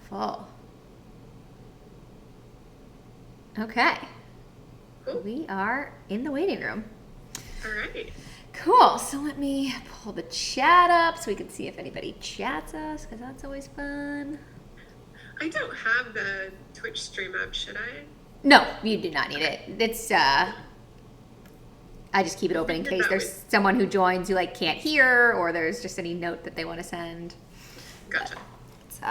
Full. Okay. Cool. We are in the waiting room. All right. Cool. So let me pull the chat up so we can see if anybody chats us, because that's always fun. I don't have the Twitch stream up, should I? No, you do not need it. It's I just keep it open in case there's someone who joins who like can't hear, or there's just any note that they want to send. Gotcha. It's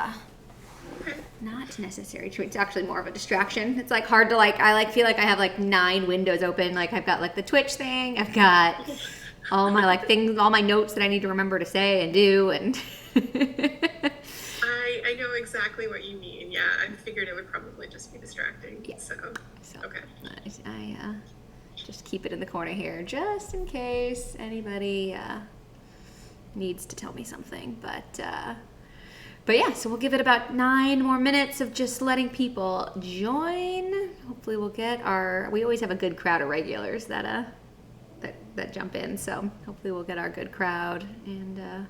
okay. Not necessary. It's actually more of a distraction. It's like hard to like. I feel like I have like 9 windows open. Like I've got like the Twitch thing. I've got all my like things, all my notes that I need to remember to say and do, and. I know exactly what you mean. Yeah, I figured it would probably just be distracting. Yeah. So okay. I just keep it in the corner here, just in case anybody needs to tell me something. But yeah, so we'll give it about 9 more minutes of just letting people join. Hopefully, we'll get we always have a good crowd of regulars that jump in. So hopefully, we'll get our good crowd and.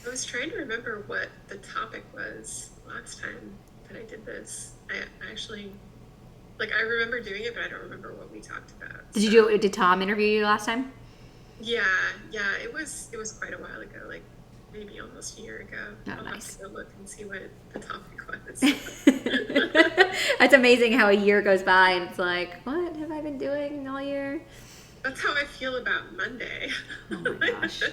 I was trying to remember what the topic was last time that I did this. I actually, I remember doing it, but I don't remember what we talked about. Did Tom interview you last time? Yeah, it was quite a while ago, like maybe almost a year ago. Oh, I'll nice. have to go look and see what the topic was. It's amazing how a year goes by and it's like, what have I been doing all year? That's how I feel about Monday. Oh my gosh.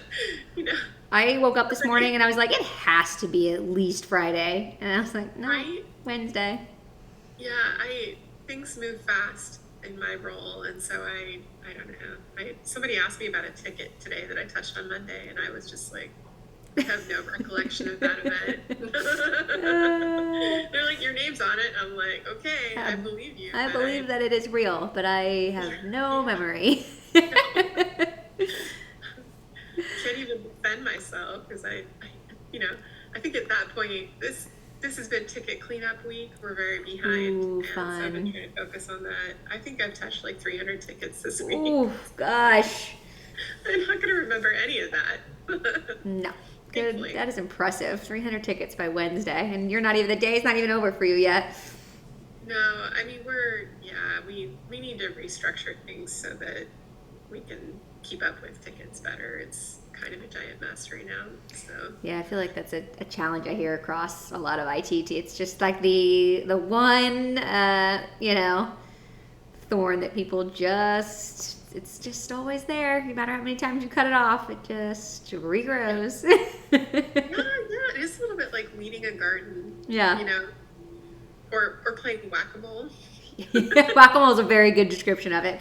You know. I woke up this morning and I was like, it has to be at least Friday. And I was like, no, right? Wednesday. Yeah, things move fast in my role, and so I don't know. Somebody asked me about a ticket today that I touched on Monday, and I was just like, I have no recollection of that event. They're like, your name's on it. I'm like, okay, I believe you. I believe that it is real, but I have no memory. Can't even defend myself because I think at that point this has been ticket cleanup week. We're very behind. Ooh, So fun. I've been trying to focus on that. I think I've touched like 300 tickets this week. Ooh, gosh. I'm not going to remember any of that. No. Good. That is impressive. 300 tickets by Wednesday, and the day's not even over for you yet. No, I mean we need to restructure things so that we can keep up with tickets better. It's kind of a giant mess right now. So yeah, I feel like that's a challenge I hear across a lot of IT. It's just like the one thorn that people it's just always there. No matter how many times you cut it off, it just regrows. yeah, it is a little bit like weeding a garden. Yeah. Or playing whack-a-mole. Whack-a-mole is a very good description of it.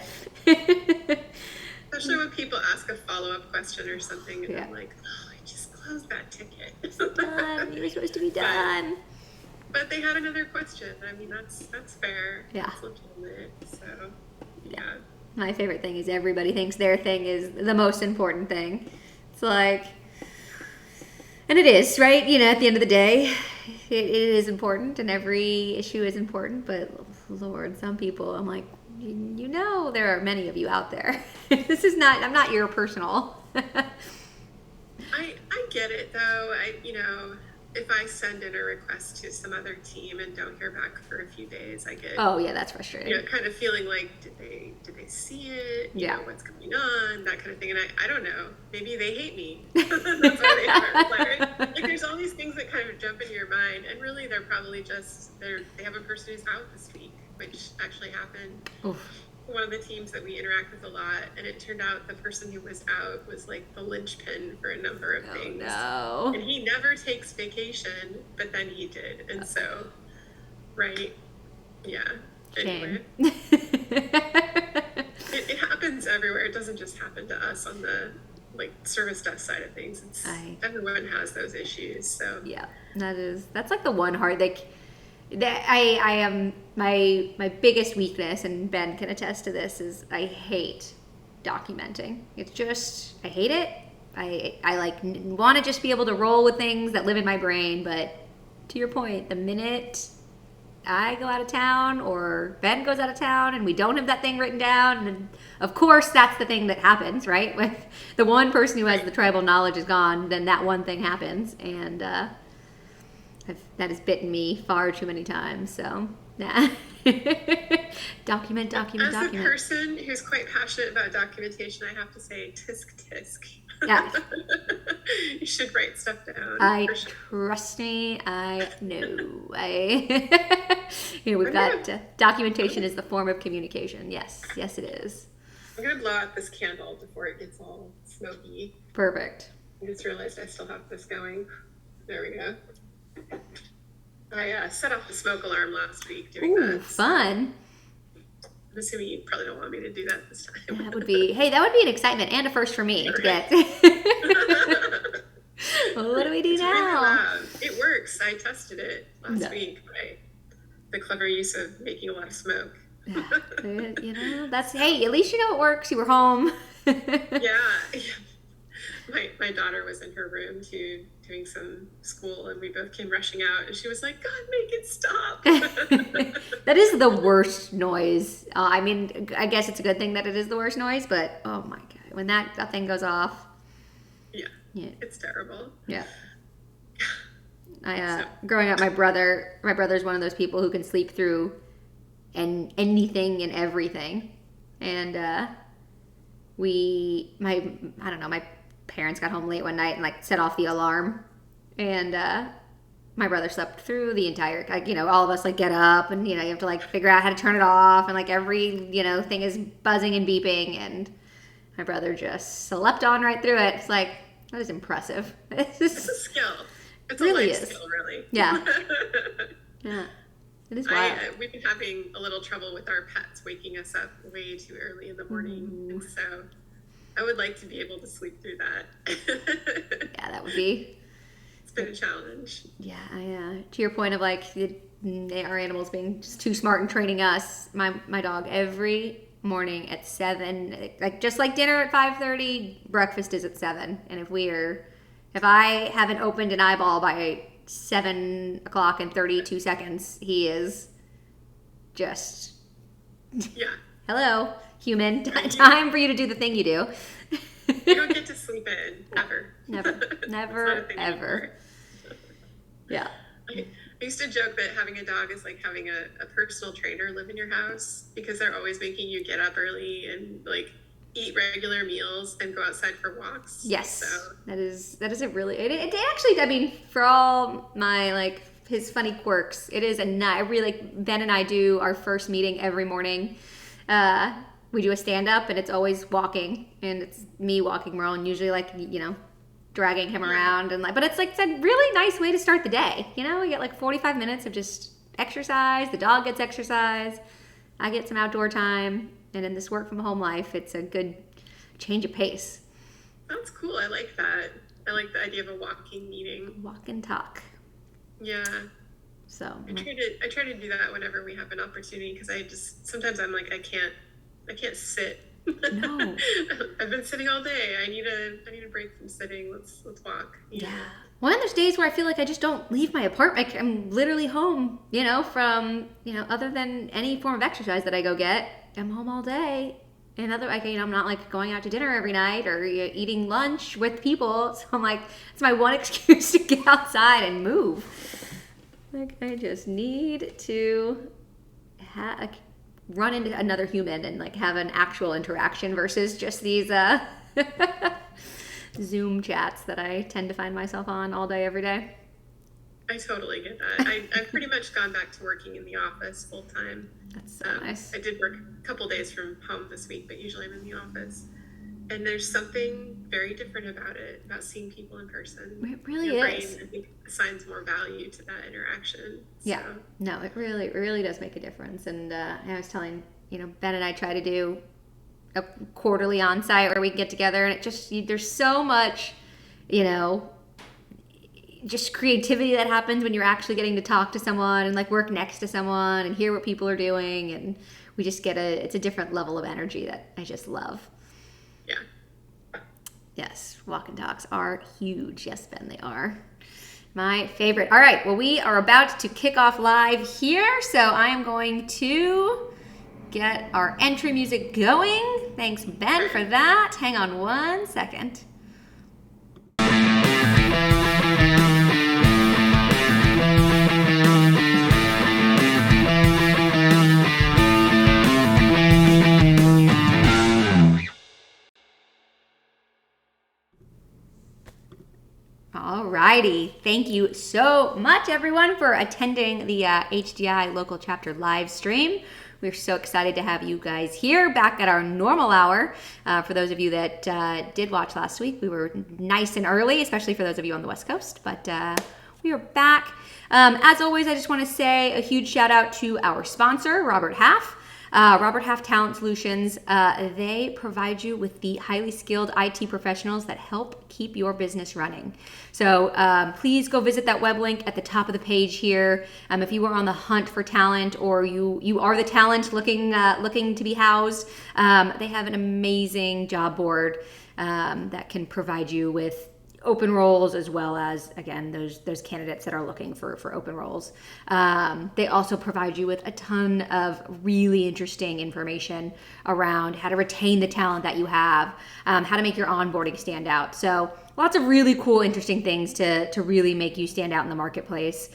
Especially when people ask a follow-up question or something, and I'm like, oh, I just closed that ticket. It's done. You were supposed to be done. But they had another question. I mean, that's fair. Yeah. It's legitimate. So, yeah. My favorite thing is everybody thinks their thing is the most important thing. It's like, and it is, right? At the end of the day, it is important, and every issue is important. But Lord, some people, I'm like, there are many of you out there. I'm not your personal. I get it though. If I send in a request to some other team and don't hear back for a few days, I get that's frustrating. Kind of feeling like did they see it? What's going on? That kind of thing. And I don't know. Maybe they hate me. That's why they are. Like there's all these things that kind of jump into your mind, and really they're probably just they have a person who's out this week, which actually happened. Oof. One of the teams that we interact with a lot, and it turned out the person who was out was like the linchpin for a number of things. No. And he never takes vacation, but then he did. And so, right? Yeah. Anyway. It happens everywhere. It doesn't just happen to us on the service desk side of things. Everyone has those issues. So yeah, that's like the one hard that I am my biggest weakness, and Ben can attest to this, is I hate documenting. It's just, I hate it. I want to just be able to roll with things that live in my brain, but to your point, the minute I go out of town or Ben goes out of town and we don't have that thing written down, and of course that's the thing that happens, right? With the one person who has the tribal knowledge is gone, then that one thing happens, and that has bitten me far too many times. So, yeah. document. As a person who's quite passionate about documentation, I have to say, tisk tisk. Yeah. You should write stuff down. Trust me, I know. We've got documentation is the form of communication. Yes, it is. I'm gonna blow out this candle before it gets all smoky. Perfect. I just realized I still have this going. There we go. I set off the smoke alarm last week doing that. Fun. I'm assuming you probably don't want me to do that this time. That would be an excitement and a first for me to get. Well, what do we do now? Really loud. It works. I tested it last week by the clever use of making a lot of smoke. Hey, at least you know it works. You were home. Yeah. My daughter was in her room doing some school, and we both came rushing out, and she was like, God, make it stop. That is the worst noise. I mean, I guess it's a good thing that it is the worst noise, but oh my God, when that thing goes off. Yeah. It's terrible. Yeah. Growing up, my brother's one of those people who can sleep through anything and everything. And my parents got home late one night and set off the alarm, and my brother slept through the entire, all of us get up, and you have to figure out how to turn it off, and every thing is buzzing and beeping, and my brother just slept on right through it. It's that is impressive. It's a skill. It's really a life skill, really. Yeah. Yeah. It is wild. We've been having a little trouble with our pets waking us up way too early in the morning, and so I would like to be able to sleep through that. Yeah, that would be. It's been a challenge. Yeah, to your point of our animals being just too smart and training us. My dog every morning at 7, just like dinner at 5:30, breakfast is at 7, and if I haven't opened an eyeball by 7 o'clock and 32 seconds, he is just. Yeah. Hello, human. Time for you to do the thing you do. You don't get to sleep in. Never, ever. Yeah. I used to joke that having a dog is like having a personal trainer live in your house, because they're always making you get up early and eat regular meals and go outside for walks. Yes. So that is a really, it actually, I mean, for all my his funny quirks, it is Ben and I do our first meeting every morning. We do a stand-up, and it's always walking, and it's me walking Merle, and usually dragging him around, and but it's a really nice way to start the day. We get 45 minutes of just exercise. The dog gets exercise. I get some outdoor time, and in this work from home life, it's a good change of pace. That's cool. I like that. I like the idea of a walking meeting. Walk and talk. Yeah. So I try to do that whenever we have an opportunity, because sometimes I'm I can't sit. No. I've been sitting all day. I need a break from sitting. Let's walk. Yeah. One of those days where I feel I just don't leave my apartment. I'm literally home, from, other than any form of exercise that I go get, I'm home all day. And I'm not going out to dinner every night or eating lunch with people. So I'm it's my one excuse to get outside and move. I just need to run into another human and have an actual interaction versus just these Zoom chats that I tend to find myself on all day, every day. I totally get that. I've pretty much gone back to working in the office full time. That's so nice. I did work a couple days from home this week, but usually I'm in the office. And there's something very different about it, about seeing people in person. It really Your is. brain, I think, assigns more value to that interaction. Yeah. No, it really does make a difference. And I was telling, Ben and I try to do a quarterly on-site where we can get together, and it just, there's so much, just creativity that happens when you're actually getting to talk to someone and work next to someone and hear what people are doing, and we just get it's a different level of energy that I just love. Yeah. Yes, walk and talks are huge. Yes, Ben, they are. My favorite. All right, well, we are about to kick off live here, so I am going to get our entry music going. Thanks, Ben, for that. Hang on one second. Alrighty. Thank you so much, everyone, for attending the HDI local chapter live stream. We're so excited to have you guys here back at our normal hour. For those of you that did watch last week, we were nice and early, especially for those of you on the West Coast, but we are back. As always, I just want to say a huge shout out to our sponsor, Robert Half. Robert Half Talent Solutions, they provide you with the highly skilled IT professionals that help keep your business running. So please go visit that web link at the top of the page here. If you are on the hunt for talent, or you are the talent looking to be housed, they have an amazing job board that can provide you with open roles, as well as, again, those candidates that are looking for open roles. They also provide you with a ton of really interesting information around how to retain the talent that you have, how to make your onboarding stand out. So lots of really cool, interesting things to really make you stand out in the marketplace.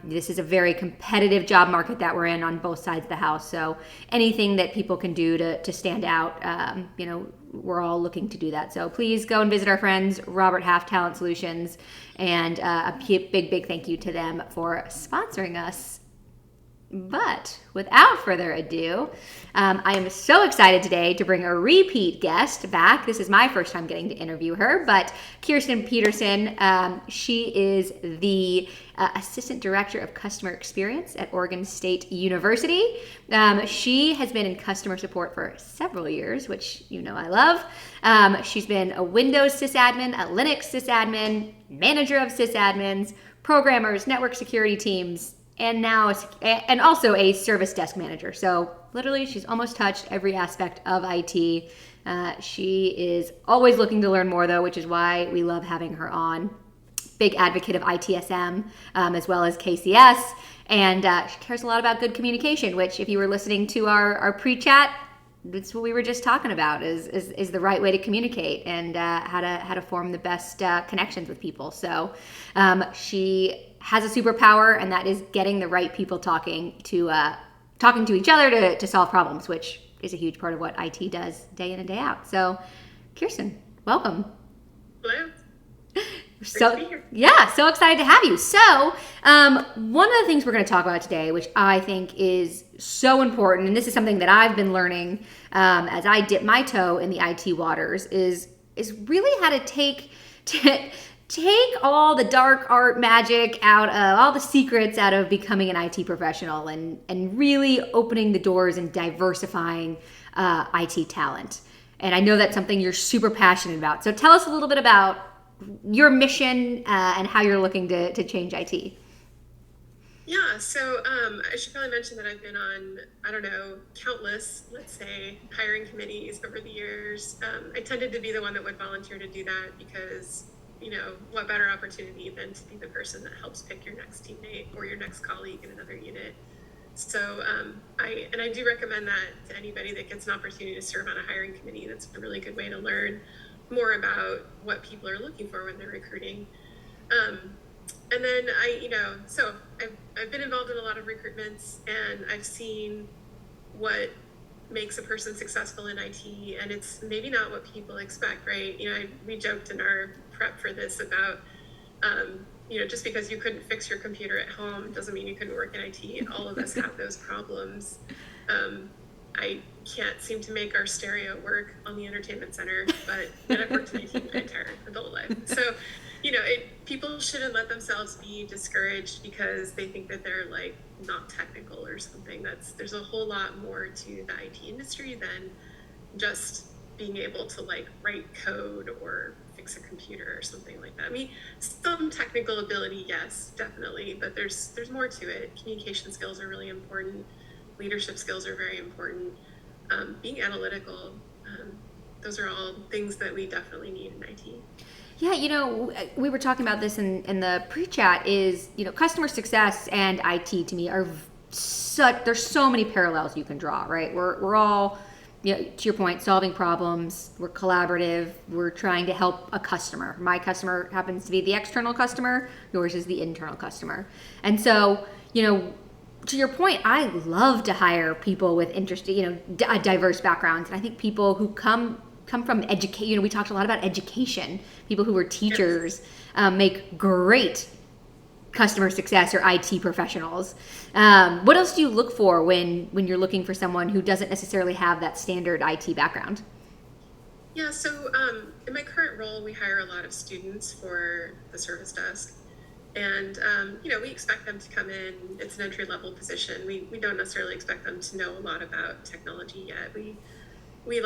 This is a very competitive job market that we're in on both sides of the house. So anything that people can do to stand out, we're all looking to do that. So please go and visit our friends, Robert Half Talent Solutions, and a big thank you to them for sponsoring us. But without further ado, I am so excited today to bring a repeat guest back. This is my first time getting to interview her, but Kirsten Petersen, she is the Assistant Director of Customer Experience at Oregon State University. She has been in customer support for several years, which I love. She's been a Windows sysadmin, a Linux sysadmin, manager of sysadmins, programmers, network security teams, and also a service desk manager. So literally, she's almost touched every aspect of IT. She is always looking to learn more, though, which is why we love having her on. Big advocate of ITSM, as well as KCS, and she cares a lot about good communication, which, if you were listening to our pre-chat, that's what we were just talking about, is the right way to communicate, and how to form the best connections with people. So she has a superpower, and that is getting the right people talking to each other to solve problems, which is a huge part of what IT does day in and day out. So, Kirsten, welcome. Hello. So excited to have you. So one of the things we're going to talk about today, which I think is so important, and this is something that I've been learning as I dip my toe in the IT waters, is really how to take all the dark art magic out of, all the secrets out of becoming an IT professional, and really opening the doors and diversifying IT talent. And I know that's something you're super passionate about. So tell us a little bit about your mission and how you're looking to change IT. Yeah, so I should probably mention that I've been on, countless, let's say, hiring committees over the years. I tended to be the one that would volunteer to do that because, what better opportunity than to be the person that helps pick your next teammate or your next colleague in another unit. So I do recommend that to anybody that gets an opportunity to serve on a hiring committee. That's a really good way to learn more about what people are looking for when they're recruiting. And then I've been involved in a lot of recruitments, and I've seen what makes a person successful in IT, and it's maybe not what people expect, right? We joked in our prep for this about, just because you couldn't fix your computer at home doesn't mean you couldn't work in IT. All of us have those problems. I can't seem to make our stereo work on the entertainment center, but I've worked in IT my entire adult life. So, people shouldn't let themselves be discouraged because they think that they're not technical or something. There's a whole lot more to the IT industry than just being able to write code or fix a computer or something like that. I mean, some technical ability, yes, definitely, but there's more to it. Communication skills are really important. Leadership skills are very important. Being analytical, those are all things that we definitely need in IT. Yeah, we were talking about this in the pre-chat, is, customer success and IT to me are there's so many parallels you can draw, right? We're all, to your point, solving problems. We're collaborative. We're trying to help a customer. My customer happens to be the external customer. Yours is the internal customer. And so, to your point, I love to hire people with interesting, diverse backgrounds. And I think people who come come from education. You know, we talked a lot about education. People who were teachers make great customer success or IT professionals. What else do you look for when you're looking for someone who doesn't necessarily have that standard IT background? Yeah, so in my current role, we hire a lot of students for the service desk. And, we expect them to come in. It's an entry-level position. We don't necessarily expect them to know a lot about technology yet. We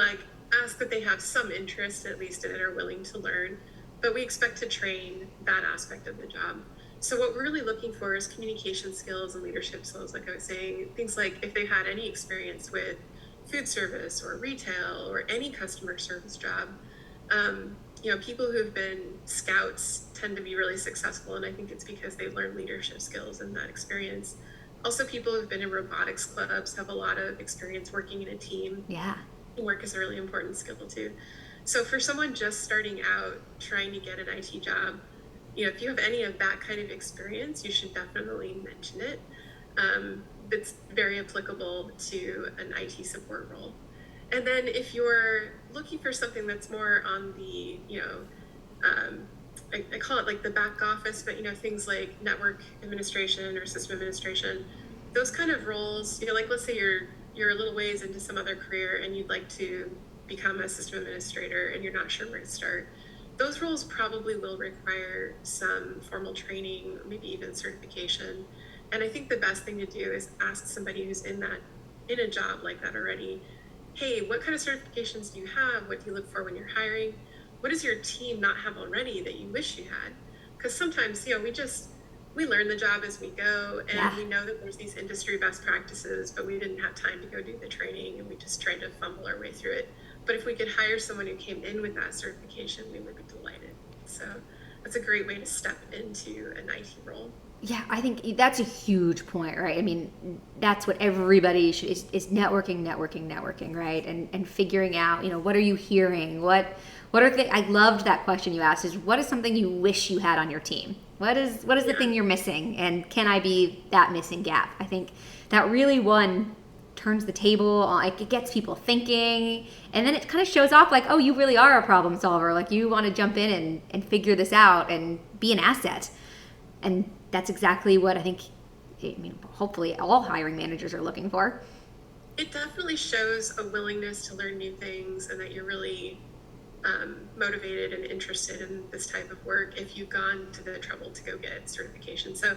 ask that they have some interest, at least, in it, or willing to learn. But we expect to train that aspect of the job. So what we're really looking for is communication skills and leadership skills, like I was saying. Things like if they had any experience with food service or retail or any customer service job. People who've been scouts tend to be really successful, and I think it's because they've learned leadership skills in that experience. Also, people who've been in robotics clubs have a lot of experience working in a team. Yeah. Teamwork is a really important skill too. So for someone just starting out trying to get an IT job, if you have any of that kind of experience, you should definitely mention it. It's very applicable to an IT support role. And then if you're looking for something that's more on the, I call it like the back office, but things like network administration or system administration, those kind of roles, like let's say you're a little ways into some other career and you'd like to become a system administrator and you're not sure where to start. Those roles probably will require some formal training, maybe even certification. And I think the best thing to do is ask somebody who's in a job like that already, hey, what kind of certifications do you have? What do you look for when you're hiring? What does your team not have already that you wish you had? Because sometimes, we learn the job as we go, and we know that there's these industry best practices, but we didn't have time to go do the training, and we just tried to fumble our way through it. But if we could hire someone who came in with that certification, we would be delighted. So that's a great way to step into an IT role. Yeah, I think that's a huge point, right? I mean, that's what everybody should is networking, right? And figuring out, what are you hearing? What are I loved that question you asked, is what is something you wish you had on your team? What is the thing you're missing, and can I be that missing gap? I think that really turns the table, like it gets people thinking, and then it kind of shows off like, oh, you really are a problem solver. Like you want to jump in and figure this out and be an asset. And that's exactly what hopefully all hiring managers are looking for. It definitely shows a willingness to learn new things and that you're really motivated and interested in this type of work if you've gone to the trouble to go get certification. So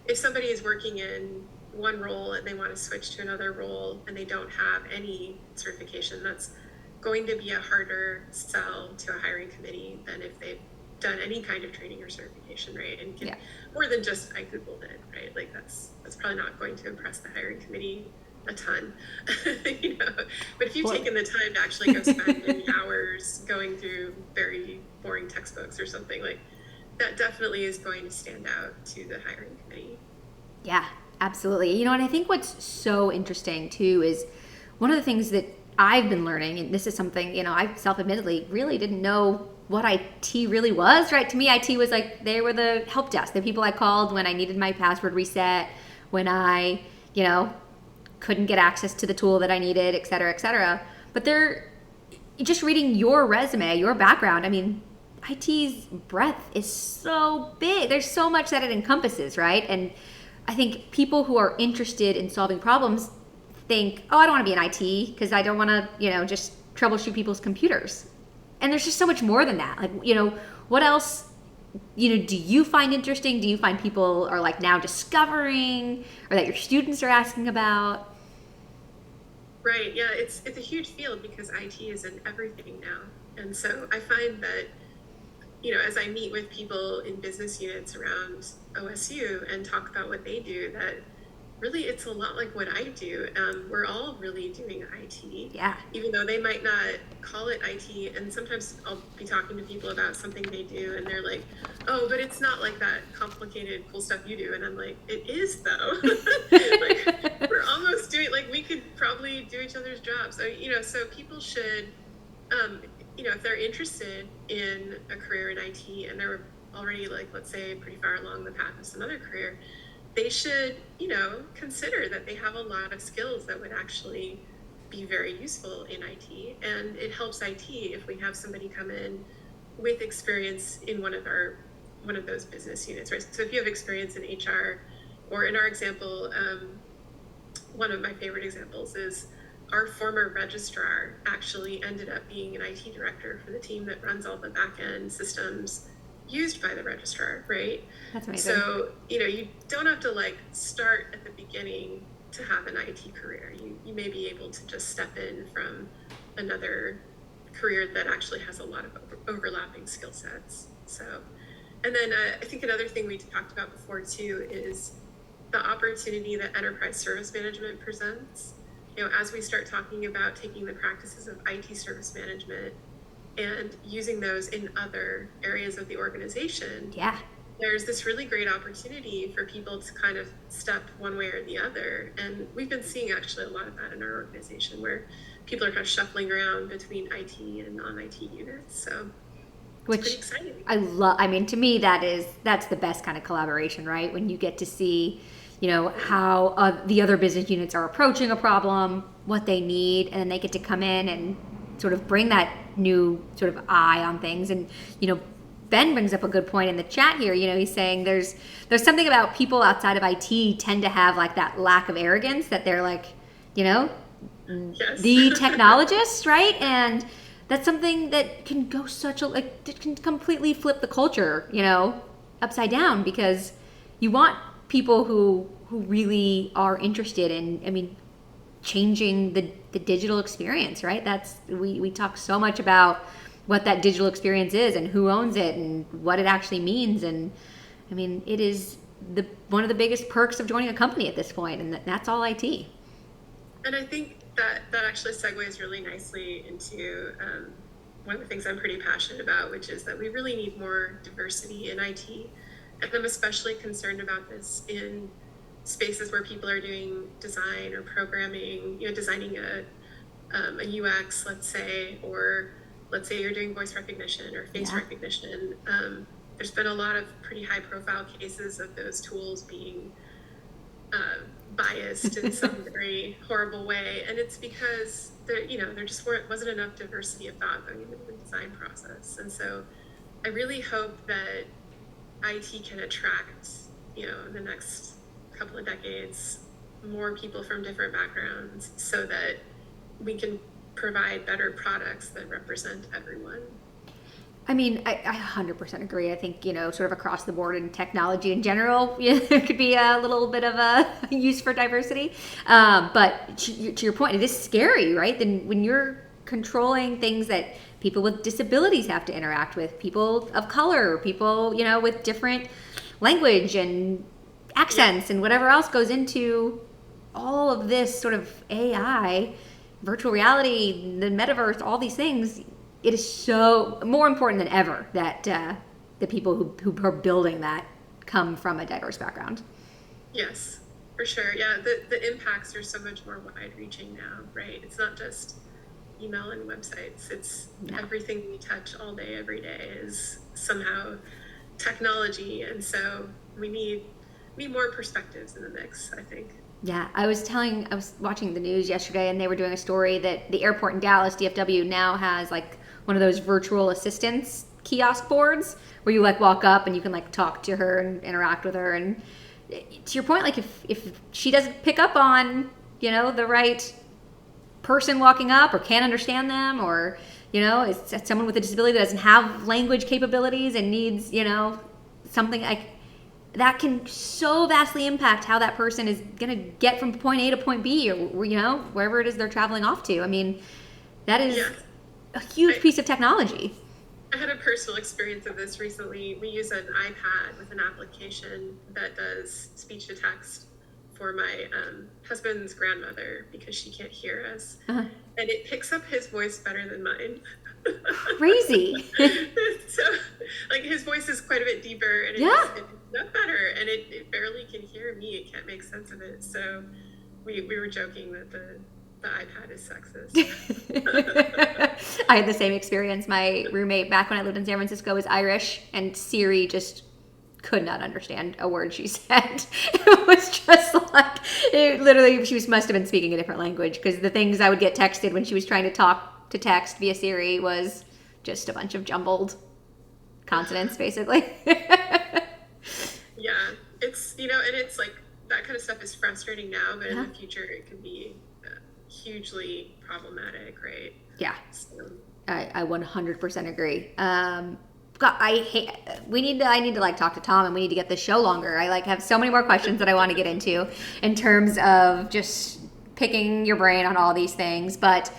if somebody is working in one role and they want to switch to another role and they don't have any certification, that's going to be a harder sell to a hiring committee than if they've done any kind of training or certification, right? And more than just I Googled it, right? Like that's probably not going to impress the hiring committee a ton, But if you've taken the time to actually go spend many hours going through very boring textbooks or something, like that definitely is going to stand out to the hiring committee. Yeah, absolutely. And I think what's so interesting too is one of the things that I've been learning, and this is something, I self-admittedly really didn't know what IT really was, right? To me, IT was like, they were the help desk, the people I called when I needed my password reset, when I, couldn't get access to the tool that I needed, et cetera, et cetera. But just reading your resume, your background, I mean, IT's breadth is so big. There's so much that it encompasses, right? And I think people who are interested in solving problems think, oh, I don't want to be in IT because I don't want to, just troubleshoot people's computers. And there's just so much more than that. Like, what else, do you find interesting? Do you find people are like now discovering, or that your students are asking about? Right. Yeah. It's a huge field because IT is in everything now. And so I find that, as I meet with people in business units around OSU and talk about what they do, that really it's a lot like what I do. We're all really doing IT. Yeah. Even though they might not call it IT. And sometimes I'll be talking to people about something they do and they're like, oh, but it's not like that complicated, cool stuff you do. And I'm like, it is though. Like we're almost doing, like we could probably do each other's jobs. So, so people should, if they're interested in a career in IT and they're already like, let's say pretty far along the path of some other career, they should, consider that they have a lot of skills that would actually be very useful in IT, and it helps IT if we have somebody come in with experience in one of those business units, right? So if you have experience in HR, or in our example, one of my favorite examples is our former registrar actually ended up being an IT director for the team that runs all the back end systems used by the registrar, right? That's amazing. So, you don't have to like start at the beginning to have an IT career. You may be able to just step in from another career that actually has a lot of overlapping skill sets. So, and then I think another thing we talked about before too is the opportunity that enterprise service management presents. As we start talking about taking the practices of IT service management and using those in other areas of the organization, there's this really great opportunity for people to kind of step one way or the other. And we've been seeing actually a lot of that in our organization, where people are kind of shuffling around between IT and non-IT units. So it's pretty exciting. I love, I mean, to me, that's the best kind of collaboration, right? When you get to see, how the other business units are approaching a problem, what they need, and then they get to come in and sort of bring that new sort of eye on things. And, Ben brings up a good point in the chat here. He's saying there's something about people outside of IT tend to have like that lack of arrogance, that they're like, yes. the technologists, right? And that's something that can go it can completely flip the culture, upside down, because you want people who really are interested in, changing the digital experience, right? We talk so much about what that digital experience is and who owns it and what it actually means. And it is one of the biggest perks of joining a company at this point, and that's all IT. And I think that actually segues really nicely into one of the things I'm pretty passionate about, which is that we really need more diversity in IT. And I'm especially concerned about this in spaces where people are doing design or programming, designing a UX, let's say, or let's say you're doing voice recognition or face recognition. There's been a lot of pretty high profile cases of those tools being biased in some very horrible way. And it's because there just wasn't enough diversity of thought going into the design process. And so I really hope that IT can attract, in the next couple of decades, more people from different backgrounds, so that we can provide better products that represent everyone. I 100% agree. I think, sort of across the board in technology in general, there could be a little bit of a use for diversity. But to your point, it is scary, right? Then when you're controlling things that people with disabilities have to interact with, people of color, people, with different language and accents and whatever else goes into all of this sort of AI, virtual reality, the metaverse, all these things, it is so more important than ever that the people who are building that come from a diverse background. Yes, for sure. Yeah, the impacts are so much more wide-reaching now, right? It's not just email and websites. It's everything we touch all day, every day is somehow technology. And so we need more perspectives in the mix, I think. Yeah, I was watching the news yesterday, and they were doing a story that the airport in Dallas, DFW, now has like one of those virtual assistants kiosk boards where you like walk up and you can like talk to her and interact with her. And to your point, like if she doesn't pick up on, the right person walking up, or can't understand them, or, it's someone with a disability that doesn't have language capabilities and needs, something like that, can so vastly impact how that person is going to get from point A to point B, or, wherever it is they're traveling off to. That is a huge piece of technology. I had a personal experience of this recently. We use an iPad with an application that does speech to text for my husband's grandmother, because she can't hear us. And it picks up his voice better than mine. Crazy. So, like, his voice is quite a bit deeper, and it's not better, and it barely can hear me. It can't make sense of it. So we were joking that the iPad is sexist. I had the same experience. My roommate back when I lived in San Francisco was Irish, and Siri just could not understand a word she said. It was just like, literally, must have been speaking a different language, because the things I would get texted when she was trying to talk to text via Siri was just a bunch of jumbled consonants, basically. Yeah, it's, and it's like, that kind of stuff is frustrating now, but in the future it could be hugely problematic, right? Yeah. So. I 100% agree. God, I need to like talk to Tom, and we need to get this show longer. I like have so many more questions that I want to get into in terms of just picking your brain on all these things. But,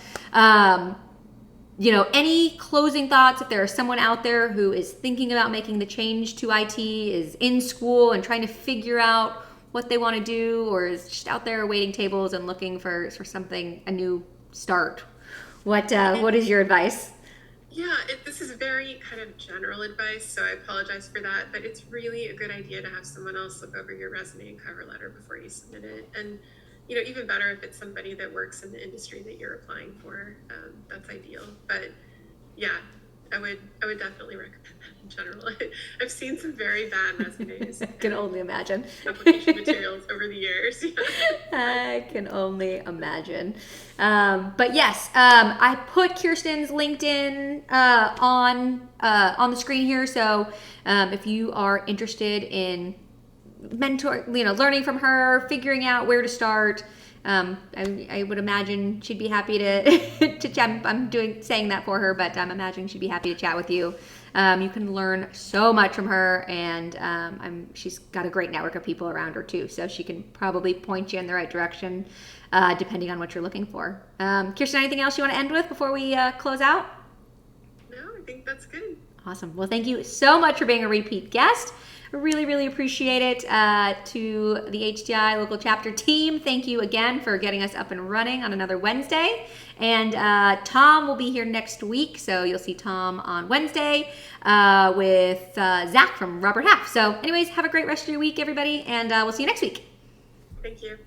any closing thoughts, if there is someone out there who is thinking about making the change to IT, is in school and trying to figure out what they want to do, or is just out there waiting tables and looking for something, a new start. What is your advice? Yeah, this is very kind of general advice, so I apologize for that, but it's really a good idea to have someone else look over your resume and cover letter before you submit it. And, even better if it's somebody that works in the industry that you're applying for, that's ideal. But yeah, I would definitely recommend that in general. I've seen some very bad resumes. I can only imagine. Application materials over the years. I can only imagine. But yes, I put Kirsten's LinkedIn on the screen here. So if you are interested in learning from her, figuring out where to start, I would imagine she'd be happy to chat. I'm saying that for her, but I'm imagining she'd be happy to chat with you. You can learn so much from her, and she's got a great network of people around her too, so she can probably point you in the right direction, depending on what you're looking for. Kirsten, anything else you want to end with before we close out? No, I think that's good. Awesome. Well, thank you so much for being a repeat guest. Really, really appreciate it. To the HTI local chapter team, thank you again for getting us up and running on another Wednesday. And Tom will be here next week, so you'll see Tom on Wednesday with Zach from Robert Half. So anyways, have a great rest of your week, everybody, and we'll see you next week. Thank you.